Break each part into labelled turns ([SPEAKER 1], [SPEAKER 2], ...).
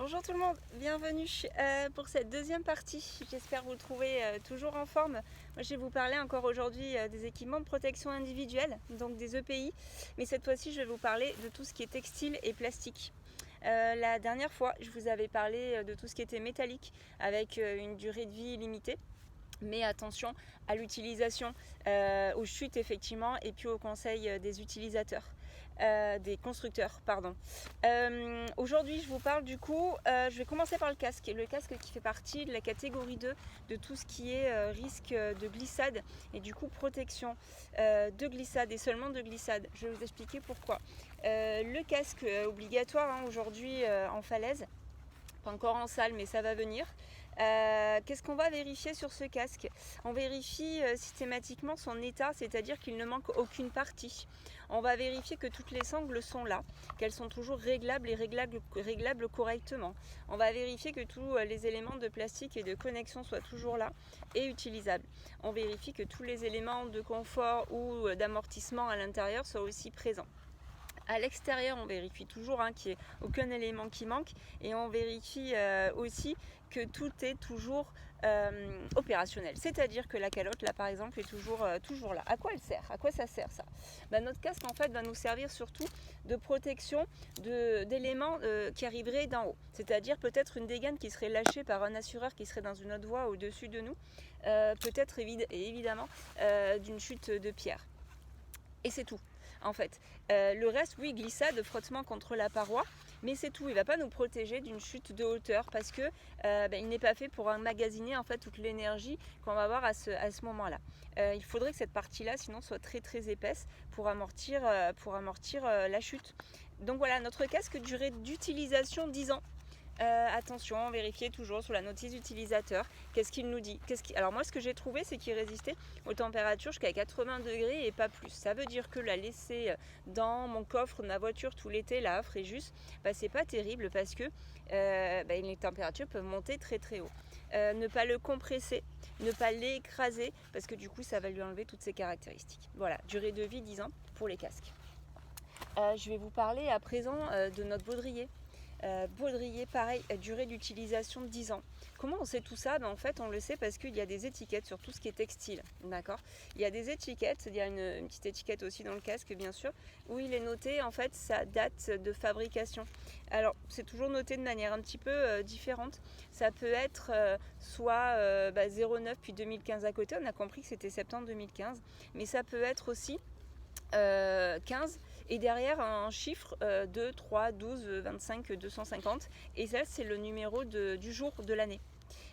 [SPEAKER 1] Bonjour tout le monde, bienvenue pour cette deuxième partie. J'espère vous trouver toujours en forme. Moi, je vais vous parler encore aujourd'hui des équipements de protection individuelle, donc des EPI. Mais cette fois-ci, je vais vous parler de tout ce qui est textile et plastique. La dernière fois, je vous avais parlé de tout ce qui était métallique avec une durée de vie limitée. Mais attention à l'utilisation, aux chutes effectivement, et puis au conseil des utilisateurs, des constructeurs, pardon. Aujourd'hui, je vous parle du coup, je vais commencer par le casque qui fait partie de la catégorie 2 de tout ce qui est risque de glissade et du coup protection de glissade et seulement de glissade. Je vais vous expliquer pourquoi. Le casque obligatoire aujourd'hui en falaise, pas encore en salle, mais ça va venir. Qu'est-ce qu'on va vérifier sur ce casque? On vérifie systématiquement son état, c'est-à-dire qu'il ne manque aucune partie. On va vérifier que toutes les sangles sont là, qu'elles sont toujours réglables et réglables correctement. On va vérifier que tous les éléments de plastique et de connexion soient toujours là et utilisables. On vérifie que tous les éléments de confort ou d'amortissement à l'intérieur soient aussi présents. À l'extérieur, on vérifie toujours qu'il n'y ait aucun élément qui manque et on vérifie aussi que tout est toujours opérationnel. C'est-à-dire que la calotte, là par exemple, est toujours là. À quoi elle sert? À quoi ça sert ça? Notre casque en fait va nous servir surtout de protection d'éléments qui arriveraient d'en haut. C'est-à-dire peut-être une dégaine qui serait lâchée par un assureur qui serait dans une autre voie au-dessus de nous. Peut-être évidemment d'une chute de pierre. Et c'est tout. En fait, le reste, oui, glissade, frottement contre la paroi, mais c'est tout. Il ne va pas nous protéger d'une chute de hauteur parce que il n'est pas fait pour emmagasiner en fait toute l'énergie qu'on va avoir à ce moment-là. Il faudrait que cette partie-là, sinon, soit très très épaisse pour amortir la chute. Donc voilà, notre casque durée d'utilisation 10 ans. Attention, vérifiez toujours sur la notice utilisateur qu'est-ce qu'il nous dit. Alors moi ce que j'ai trouvé c'est qu'il résistait aux températures jusqu'à 80 degrés et pas plus. Ça veut dire que la laisser dans mon coffre de ma voiture tout l'été là à Fréjus, c'est pas terrible parce que les températures peuvent monter très très haut. Ne pas le compresser, ne pas l'écraser parce que du coup ça va lui enlever toutes ses caractéristiques. Voilà, durée de vie 10 ans pour les casques. Je vais vous parler à présent de notre baudrier. Baudrier, pareil, durée d'utilisation de 10 ans. Comment on sait tout ça? En fait, on le sait parce qu'il y a des étiquettes sur tout ce qui est textile. D'accord? Il y a des étiquettes, il y a une petite étiquette aussi dans le casque, bien sûr, où il est noté en fait sa date de fabrication. Alors, c'est toujours noté de manière un petit peu différente. Ça peut être soit 09 puis 2015 à côté, on a compris que c'était septembre 2015, mais ça peut être aussi 15 et derrière un chiffre 2, 3, 12, 25, 250 et ça c'est le numéro du jour de l'année.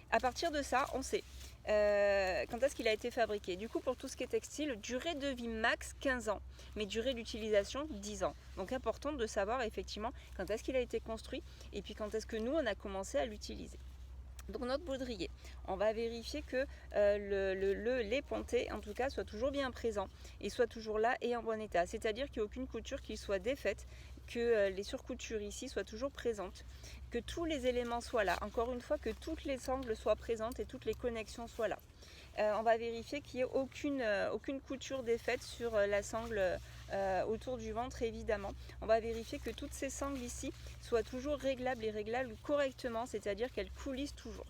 [SPEAKER 1] À partir de ça on sait quand est-ce qu'il a été fabriqué. Du coup pour tout ce qui est textile, durée de vie max 15 ans mais durée d'utilisation 10 ans. Donc important de savoir effectivement quand est-ce qu'il a été construit et puis quand est-ce que nous on a commencé à l'utiliser. Donc notre baudrier, on va vérifier que les pontés en tout cas soient toujours bien présents et soient toujours là et en bon état. C'est-à-dire qu'il n'y a aucune couture qui soit défaite, que les surcoutures ici soient toujours présentes, que tous les éléments soient là. Encore une fois, que toutes les sangles soient présentes et toutes les connexions soient là. On va vérifier qu'il n'y ait aucune couture défaite sur la sangle autour du ventre évidemment. On va vérifier que toutes ces sangles ici soient toujours réglables et réglables correctement, c'est-à-dire qu'elles coulissent toujours.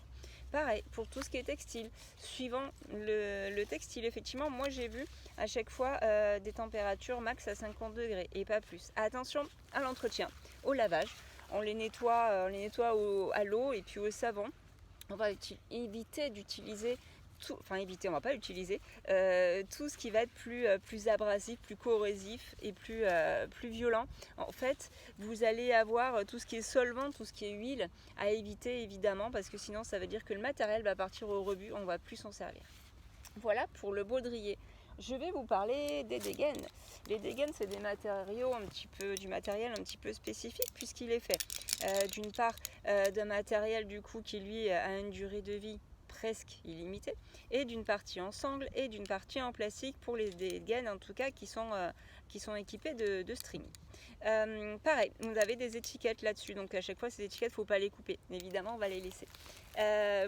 [SPEAKER 1] Pareil pour tout ce qui est textile, suivant le textile, effectivement, moi j'ai vu à chaque fois des températures max à 50 degrés et pas plus. Attention à l'entretien, au lavage, on les nettoie à l'eau et puis au savon. On va éviter d'utiliser on va pas utiliser tout ce qui va être plus abrasif, plus corrosif et plus violent. En fait, vous allez avoir tout ce qui est solvant, tout ce qui est huile à éviter évidemment parce que sinon ça veut dire que le matériel va partir au rebut, on va plus s'en servir. Voilà pour le baudrier. Je vais vous parler des dégaines. Les dégaines, c'est du matériel un petit peu spécifique puisqu'il est fait d'une part d'un matériel du coup qui lui a une durée de vie presque illimitée et d'une partie en sangle et d'une partie en plastique pour les dégaines en tout cas qui sont équipées de string. Pareil, vous avez des étiquettes là-dessus, donc à chaque fois ces étiquettes, il ne faut pas les couper, évidemment on va les laisser.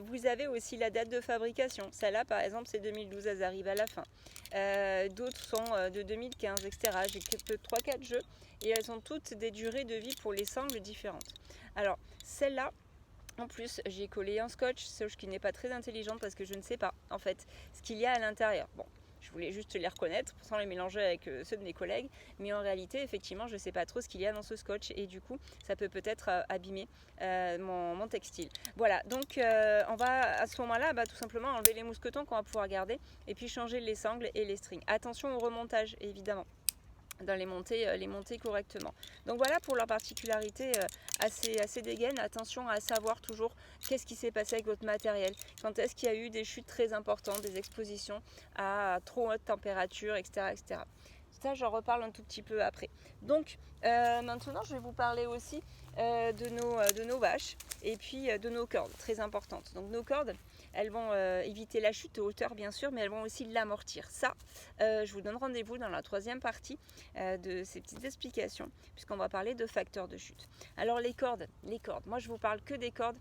[SPEAKER 1] Vous avez aussi la date de fabrication, celle-là par exemple c'est 2012, elles arrivent à la fin. D'autres sont de 2015, etc. J'ai 3-4 jeux et elles ont toutes des durées de vie pour les sangles différentes. Alors celle-là, En plus, j'ai collé un scotch, ce qui n'est pas très intelligent parce que je ne sais pas en fait ce qu'il y a à l'intérieur. Bon, je voulais juste les reconnaître sans les mélanger avec ceux de mes collègues, mais en réalité, effectivement, je ne sais pas trop ce qu'il y a dans ce scotch et du coup, ça peut peut-être abîmer mon textile. Voilà, donc on va à ce moment-là tout simplement enlever les mousquetons qu'on va pouvoir garder et puis changer les sangles et les strings. Attention au remontage, évidemment, dans les monter correctement. Donc voilà pour leur particularité assez dégaine. Attention à savoir toujours qu'est-ce qui s'est passé avec votre matériel, quand est-ce qu'il y a eu des chutes très importantes, des expositions à trop haute température, etc. etc. Ça, j'en reparle un tout petit peu après. Donc maintenant, je vais vous parler aussi de nos vaches et puis de nos cordes, très importantes. Donc nos cordes, elles vont éviter la chute de hauteur bien sûr, mais elles vont aussi l'amortir. Ça, je vous donne rendez-vous dans la troisième partie de ces petites explications, puisqu'on va parler de facteurs de chute. Alors les cordes, moi je vous parle que des cordes.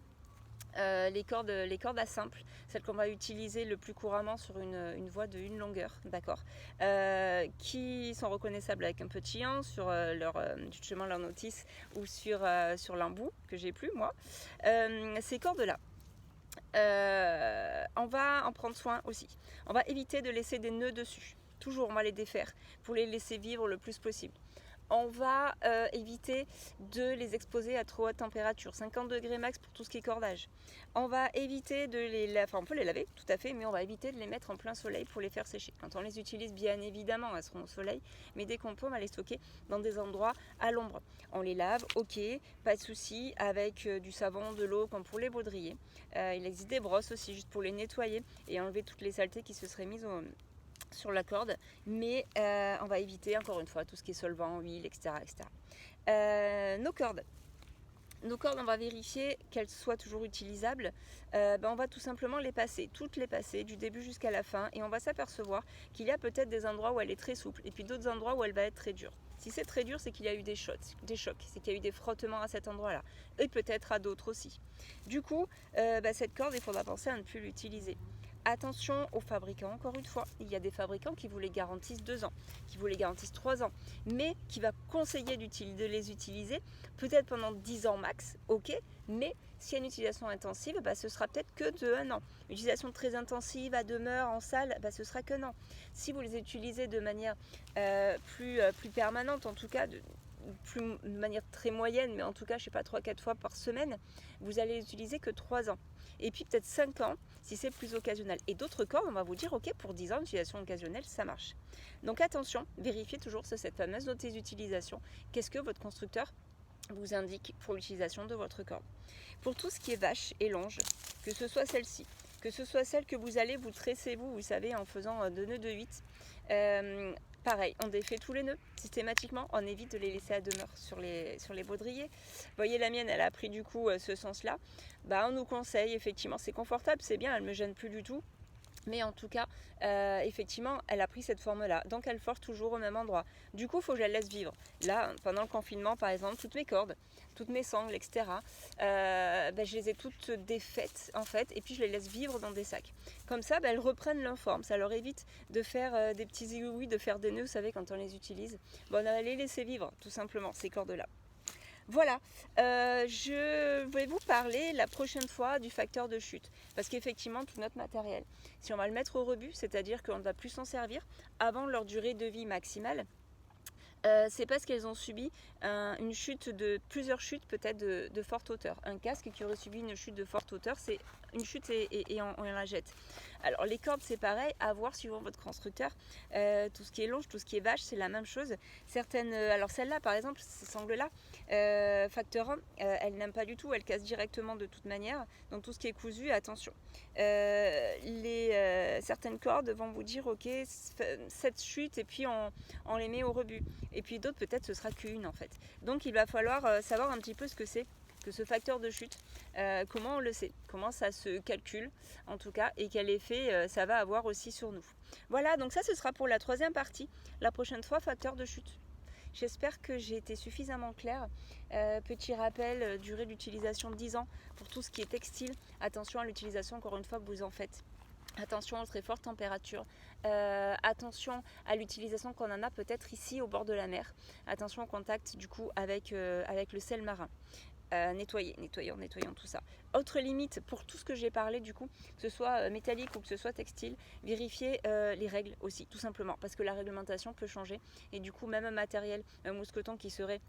[SPEAKER 1] Les cordes à simple, celles qu'on va utiliser le plus couramment sur une voie de une longueur, d'accord, qui sont reconnaissables avec un petit 1 sur justement leur notice ou sur l'embout que j'ai plus moi. Ces cordes-là, on va en prendre soin aussi. On va éviter de laisser des nœuds dessus. Toujours, on va les défaire pour les laisser vivre le plus possible. On va éviter de les exposer à trop haute température, 50 degrés max pour tout ce qui est cordage. On va éviter de on peut les laver, tout à fait, mais on va éviter de les mettre en plein soleil pour les faire sécher. Quand on les utilise, bien évidemment, elles seront au soleil, mais dès qu'on peut, on va les stocker dans des endroits à l'ombre. On les lave, ok, pas de souci, avec du savon, de l'eau, comme pour les baudriers. Il existe des brosses aussi, juste pour les nettoyer et enlever toutes les saletés qui se seraient mises sur la corde, mais on va éviter encore une fois tout ce qui est solvant, huile, etc. etc. Nos cordes, on va vérifier qu'elles soient toujours utilisables. On va tout simplement toutes les passer du début jusqu'à la fin, et on va s'apercevoir qu'il y a peut-être des endroits où elle est très souple et puis d'autres endroits où elle va être très dure. Si c'est très dur, c'est qu'il y a eu des chocs, c'est qu'il y a eu des frottements à cet endroit-là, et peut-être à d'autres aussi. Du coup, cette corde, il faudra penser à ne plus l'utiliser. Attention aux fabricants, encore une fois, il y a des fabricants qui vous les garantissent 2 ans, qui vous les garantissent 3 ans, mais qui va conseiller de les utiliser peut-être pendant 10 ans max, ok, mais s'il y a une utilisation intensive, ce sera peut-être que de 1 an. Une utilisation très intensive à demeure, en salle, ce sera que non. Si vous les utilisez de manière plus permanente, en tout cas, de manière très moyenne, mais en tout cas, je sais pas, 3-4 fois par semaine, vous allez l'utiliser que 3 ans. Et puis peut-être 5 ans si c'est plus occasionnel. Et d'autres cordes, on va vous dire, ok, pour 10 ans, l'utilisation occasionnelle, ça marche. Donc attention, vérifiez toujours cette fameuse notice d'utilisation. Qu'est-ce que votre constructeur vous indique pour l'utilisation de votre corde. Pour tout ce qui est vache et longe, que ce soit celle-ci, que ce soit celle que vous allez vous tresser vous savez, en faisant 2 nœuds de 8, pareil, on défait tous les nœuds systématiquement, on évite de les laisser à demeure sur les baudriers. Vous voyez, la mienne, elle a pris du coup ce sens-là. On nous conseille, effectivement, c'est confortable, c'est bien, elle ne me gêne plus du tout. Mais en tout cas, effectivement, elle a pris cette forme-là. Donc, elle force toujours au même endroit. Du coup, il faut que je la laisse vivre. Là, pendant le confinement, par exemple, toutes mes cordes, toutes mes sangles, etc., je les ai toutes défaites, en fait, et puis je les laisse vivre dans des sacs. Comme ça, elles reprennent leur forme. Ça leur évite de faire des petits aiguilles, de faire des nœuds, vous savez, quand on les utilise. On va les laisser vivre, tout simplement, ces cordes-là. Voilà, je vais vous parler la prochaine fois du facteur de chute, parce qu'effectivement tout notre matériel, si on va le mettre au rebut, c'est-à-dire qu'on ne va plus s'en servir avant leur durée de vie maximale, c'est parce qu'elles ont subi une chute plusieurs chutes peut-être de forte hauteur. Un casque qui aurait subi une chute de forte hauteur, c'est une chute et on la jette. Alors les cordes, c'est pareil, à voir suivant votre constructeur. Tout ce qui est longe, tout ce qui est vache, c'est la même chose. Certaines, alors celle-là par exemple, ces sangles-là, facteur 1, elles n'aiment pas du tout, elles cassent directement de toute manière. Donc tout ce qui est cousu, attention. Certaines cordes vont vous dire ok, cette chute et puis on les met au rebut. Et puis d'autres peut-être ce sera qu'une en fait. Donc il va falloir savoir un petit peu ce que c'est que ce facteur de chute, comment on le sait, comment ça se calcule en tout cas, et quel effet ça va avoir aussi sur nous. Voilà, donc ça ce sera pour la troisième partie, la prochaine fois, facteur de chute. J'espère que j'ai été suffisamment claire. Petit rappel, durée d'utilisation 10 ans pour tout ce qui est textile. Attention à l'utilisation encore une fois que vous en faites. Attention aux très fortes températures, attention à l'utilisation qu'on en a peut-être ici au bord de la mer, attention au contact du coup avec le sel marin. Nettoyons tout ça. Autre limite pour tout ce que j'ai parlé du coup, que ce soit métallique ou que ce soit textile, vérifiez les règles aussi, tout simplement, parce que la réglementation peut changer et du coup même un matériel, un mousqueton qui serait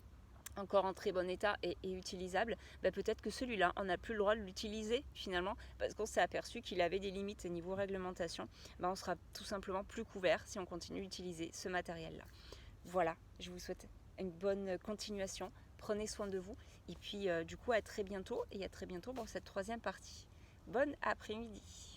[SPEAKER 1] encore en très bon état et utilisable, peut-être que celui-là, on n'a plus le droit de l'utiliser finalement parce qu'on s'est aperçu qu'il avait des limites niveau réglementation. On sera tout simplement plus couvert si on continue d'utiliser ce matériel-là. Voilà, je vous souhaite une bonne continuation. Prenez soin de vous et puis du coup à très bientôt et à très bientôt pour cette troisième partie. Bon après-midi.